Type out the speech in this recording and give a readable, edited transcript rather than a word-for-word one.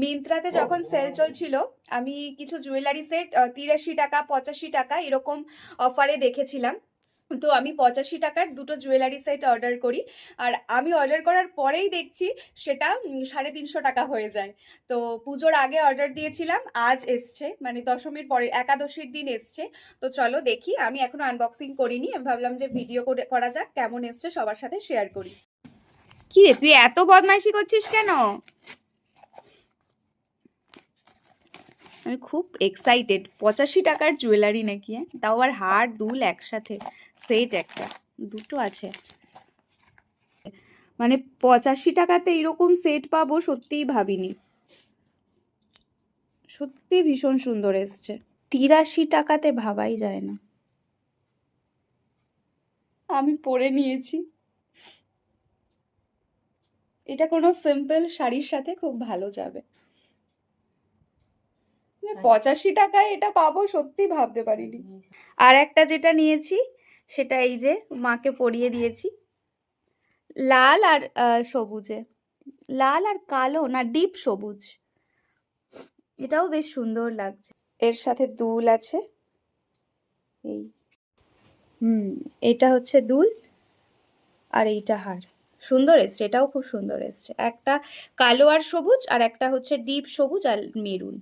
মিন্ত্রাতে যখন সেল চলছিল আমি কিছু জুয়েলারি সেট ৮৩ টাকা ৮৫ টাকা এরকম অফারে দেখেছিলাম। তো আমি ৮৫ টাকার দুটো জুয়েলারি সেট অর্ডার করি। আর আমি অর্ডার করার পরেই দেখছি সেটা ৩৫০ টাকা হয়ে যায়। তো পুজোর আগে অর্ডার দিয়েছিলাম, আজ এসছে, মানে দশমীর পরে একাদশীর দিন এসছে। তো চলো দেখি, আমি এখনো আনবক্সিং করিনি, আমি ভাবলাম যে ভিডিও করা যাক, কেমন এসছে সবার সাথে শেয়ার করি। কি রে, তুই এত বদমাইশি করছিস কেন? আমি খুব এক্সাইটেড। ৮৫ টাকার জুয়েলারি নাকি, হ্যাঁ, তাও আর হার দুল একসাথে, সেট একটা, দুটো আছে। মানে ৮৫ টাকাতে এরকম সেট পাবো সত্যিই ভাবিনি। সত্যি ভীষণ সুন্দর এসছে। ৮৩ টাকাতে ভাবাই যায় না। আমি পরে নিয়েছি, এটা কোনো সিম্পল শাড়ির সাথে খুব ভালো যাবে। ৮৫ টাকায় এটা পাবো সত্যি ভাবতে পারিনি। আর একটা যেটা নিয়েছি সেটা এই যে মাকে পরিয়ে দিয়েছি, লাল আর সবুজে, লাল আর কালো না ডিপ সবুজ, এটাও বেশ সুন্দর লাগছে। এর সাথে দুল আছে, এই এটা হচ্ছে দুল আর এইটা হার। সুন্দর এসছে, এটাও খুব সুন্দর এসছে। একটা কালো আর সবুজ আর একটা হচ্ছে ডিপ সবুজ আর মেরুন।